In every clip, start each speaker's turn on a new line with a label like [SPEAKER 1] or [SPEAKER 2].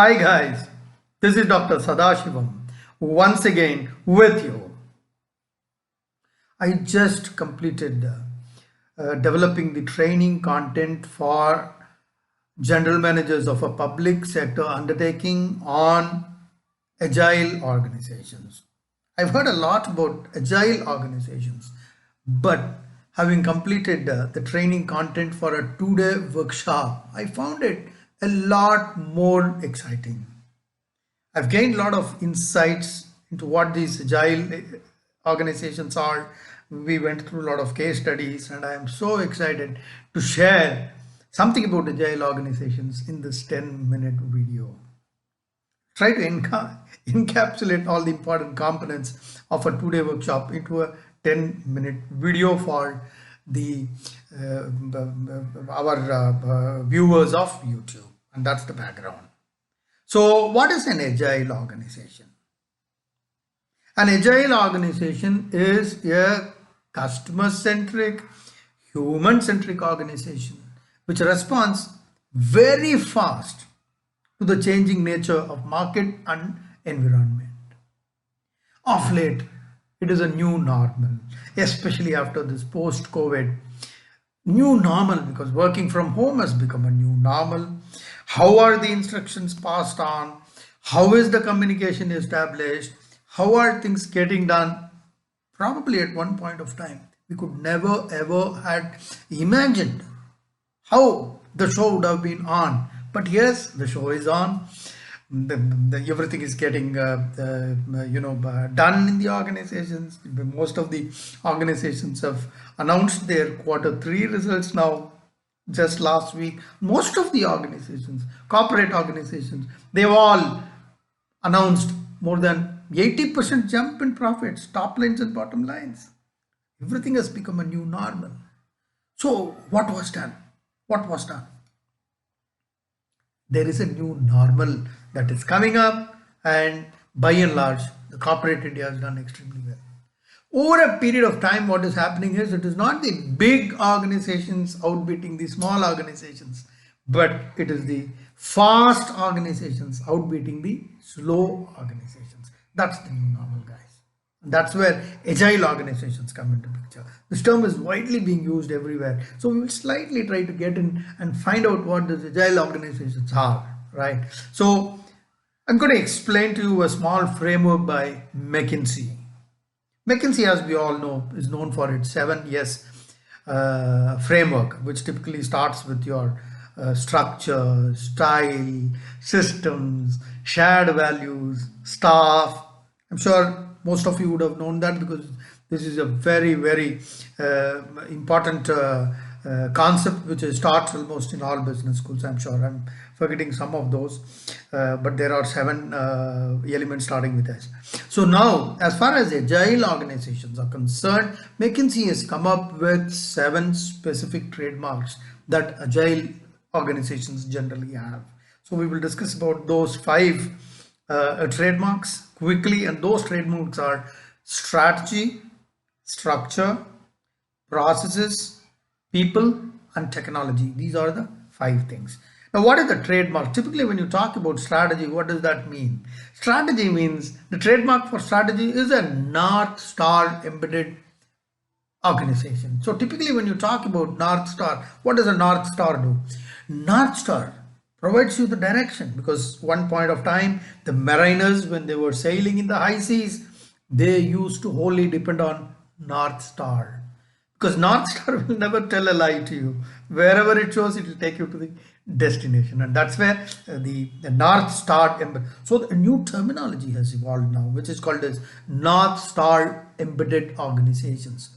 [SPEAKER 1] Hi guys, this is Dr. Sadasivam once again with you. I just completed developing the training content for general managers of a public sector undertaking on agile organizations. I've heard a lot about agile organizations, but having completed the training content for a 2-day workshop, I found it a lot more exciting. I've gained a lot of insights into what these agile organizations are. We went through a lot of case studies, and I am so excited to share something about agile organizations in this 10-minute video. Try to encapsulate all the important components of a 2-day workshop into a 10-minute video for the our viewers of YouTube, and that's the background. So what is an agile organization? An agile organization is a customer-centric, human-centric organization which responds very fast to the changing nature of market and environment. Of late, it is a new normal, especially after this post-COVID new normal, because working from home has become a new normal. How are the instructions passed on? How is the communication established? How are things getting done? Probably at one point of time, we could never ever had imagined how the show would have been on. But yes, the show is on. Everything is getting done in the organizations. Most of the organizations have announced their Q3 results now. Just last week, most of the organizations, corporate organizations, they've all announced more than 80% jump in profits, top lines and bottom lines. Everything has become a new normal. So what was done? What was done? There is a new normal that is coming up, and by and large, the corporate India has done extremely well. Over a period of time, what is happening is it is not the big organizations outbeating the small organizations, but it is the fast organizations outbeating the slow organizations. That's the new normal, guys. That's where agile organizations come into picture. This term is widely being used everywhere. So we will slightly try to get in and find out what these agile organizations are, right? So I'm going to explain to you a small framework by Mckinsey. Mckinsey, as we all know, is known for its 7S framework, which typically starts with your structure, style, systems, shared values, staff. I'm sure most of you would have known that because this is a very, very important concept which is taught almost in all business schools. I'm sure I'm forgetting some of those, but there are 7 elements starting with S. So now, as far as agile organizations are concerned, McKinsey has come up with 7 specific trademarks that agile organizations generally have. So we will discuss about those 5 trademarks quickly, and those trademarks are strategy, structure, processes, people, and technology. These are the 5 things. Now, what is the trademark? Typically, when you talk about strategy, what does that mean? Strategy means the trademark for strategy is a North Star embedded organization. So typically, when you talk about North Star, what does a North Star do? North Star provides you the direction, because one point of time, the mariners, when they were sailing in the high seas, they used to wholly depend on North Star, because North Star will never tell a lie to you. Wherever it shows, it will take you to the destination, and that's where the North Star. So the new terminology has evolved now, which is called as North Star embedded organizations.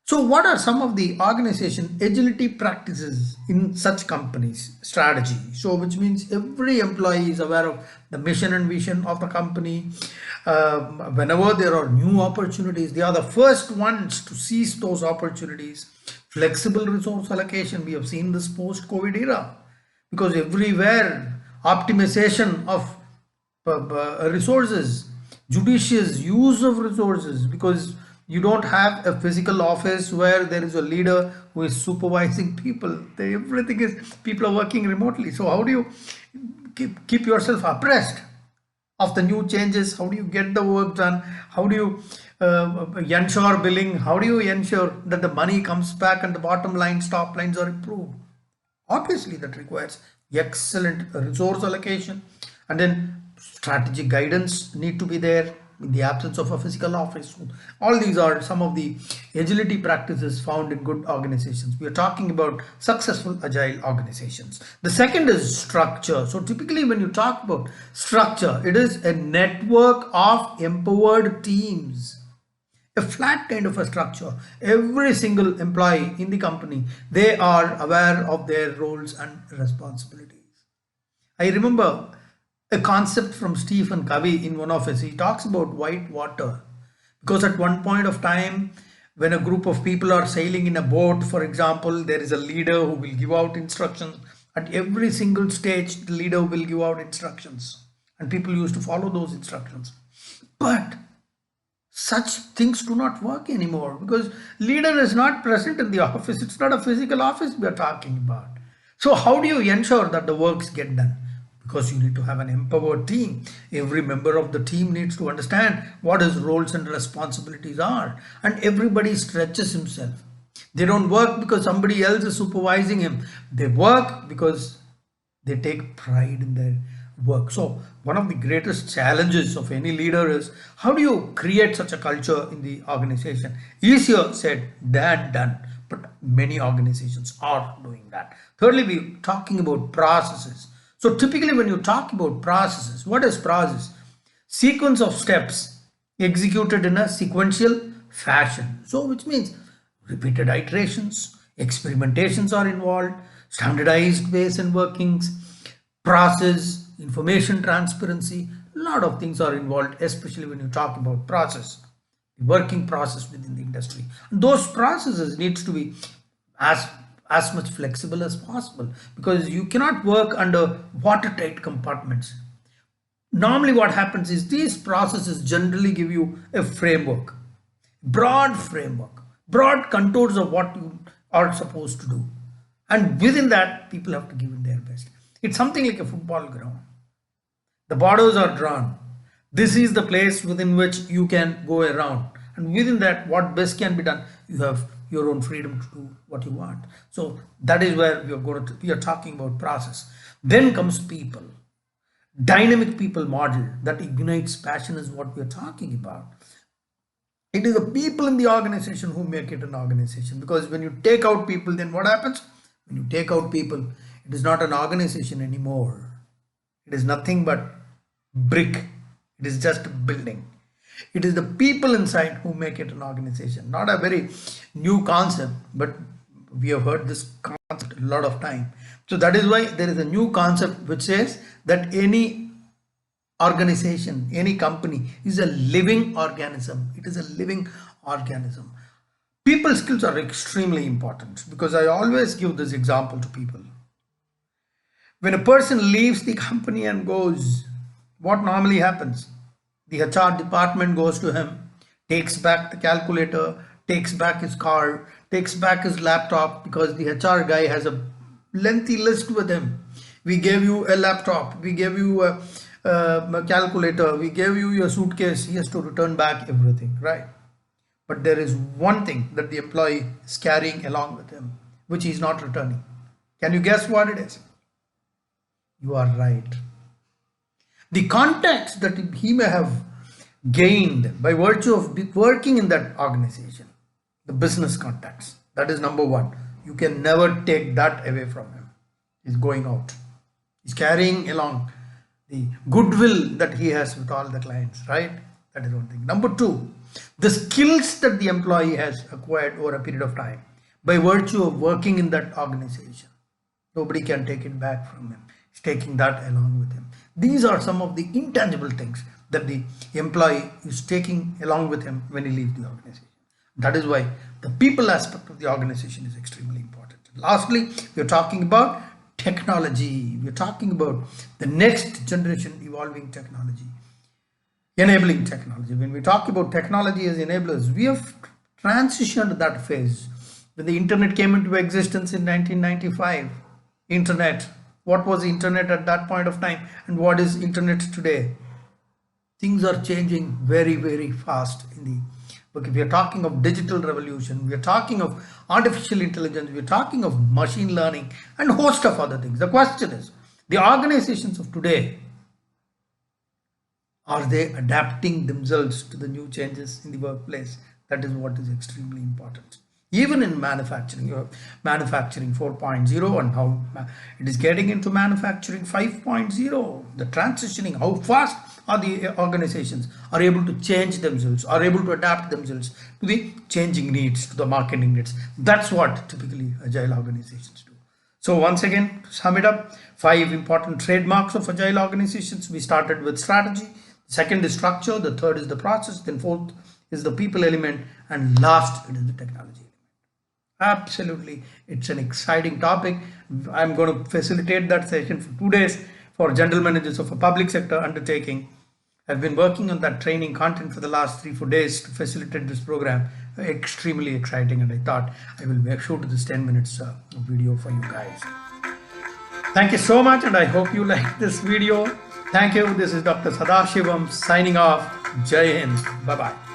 [SPEAKER 1] So what are some of the organization agility practices in such companies? Strategy. So which means every employee is aware of the mission and vision of the company. Whenever there are new opportunities, they are the first ones to seize those opportunities. Flexible resource allocation. We have seen this post-COVID era, because everywhere optimization of resources, judicious use of resources, because you don't have a physical office where there is a leader who is supervising people. Everything is, people are working remotely. So how do you keep yourself abreast of the new changes? How do you get the work done? How do you ensure billing? How do you ensure that the money comes back and the bottom lines, top lines are improved? Obviously, that requires excellent resource allocation, and then strategic guidance need to be there in the absence of a physical office. All these are some of the agility practices found in good organizations. We are talking about successful agile organizations. The second is structure. So typically when you talk about structure, it is a network of empowered teams. A flat kind of a structure. Every single employee in the company, they are aware of their roles and responsibilities. I remember a concept from Stephen Covey in one of his. He talks about white water, because at one point of time, when a group of people are sailing in a boat, for example, there is a leader who will give out instructions. At every single stage, the leader will give out instructions, and people used to follow those instructions. But such things do not work anymore, because leader is not present in the office. It's not a physical office we are talking about. So how do you ensure that the works get done? Because you need to have an empowered team. Every member of the team needs to understand what his roles and responsibilities are, and everybody stretches himself. They don't work because somebody else is supervising him. They work because they take pride in their work. So one of the greatest challenges of any leader is, how do you create such a culture in the organization? Easier said than done, but many organizations are doing that. Thirdly, we're talking about processes. So typically when you talk about processes, what is process? Sequence of steps executed in a sequential fashion. So which means repeated iterations, experimentations are involved, standardized ways and workings, process, information transparency, a lot of things are involved, especially when you talk about process, the working process within the industry. And those processes needs to be as much flexible as possible, because you cannot work under watertight compartments. Normally what happens is, these processes generally give you a framework, broad contours of what you are supposed to do, and within that people have to give it their best. It's something like a football ground. The borders are drawn. This is the place within which you can go around, and within that what best can be done, you have your own freedom to do what you want. So that is where we are talking about process. Then comes people. Dynamic people model that ignites passion is what we are talking about. It is the people in the organization who make it an organization, because when you take out people, then what happens? When you take out people, it is not an organization anymore. It is nothing but brick. It is just a building. It is the people inside who make it an organization. Not a very new concept, but we have heard this concept a lot of time. So that is why there is a new concept which says that any organization, any company is a living organism. It is a living organism. People skills are extremely important, because I always give this example to people. When a person leaves the company and goes, what normally happens? The HR department goes to him, takes back the calculator, takes back his car, takes back his laptop, because the HR guy has a lengthy list with him. We gave you a laptop, we gave you a calculator, we gave you your suitcase. He has to return back everything, right? But there is one thing that the employee is carrying along with him, which he is not returning. Can you guess what it is? You are right. The context that he may have gained by virtue of working in that organization, the business context, that is number one. You can never take that away from him. He's going out. He's carrying along the goodwill that he has with all the clients, right? That is one thing. Number two, the skills that the employee has acquired over a period of time by virtue of working in that organization. Nobody can take it back from him. He's taking that along with him. These are some of the intangible things that the employee is taking along with him when he leaves the organization. That is why the people aspect of the organization is extremely important. Lastly, we are talking about technology. We are talking about the next generation evolving technology, enabling technology. When we talk about technology as enablers, we have transitioned that phase. When the internet came into existence in 1995, internet what was the internet at that point of time and what is internet today. Things are changing very, very fast in the look. If we are talking of digital revolution, we are talking of artificial intelligence, we are talking of machine learning and a host of other things. The question is, the organizations of today, are they adapting themselves to the new changes in the workplace? That is what is extremely important. Even in manufacturing, you have manufacturing 4.0 and how it is getting into manufacturing 5.0. The transitioning, how fast are the organizations are able to change themselves, are able to adapt themselves to the changing needs, to the marketing needs. That's what typically agile organizations do. So once again, to sum it up, 5 important trademarks of agile organizations. We started with strategy. Second is structure. The third is the process. Then fourth is the people element. And last, it is the technology. Absolutely, it's an exciting topic. I'm going to facilitate that session for 2 days for general managers of a public sector undertaking. I've been working on that training content for the last 3-4 days to facilitate this program. Extremely exciting, and I thought I will make sure to this 10 minutes video for you guys. Thank you so much, and I hope you like this video. Thank you. This is Dr. Sadasivam signing off. Jai Hind. Bye-bye.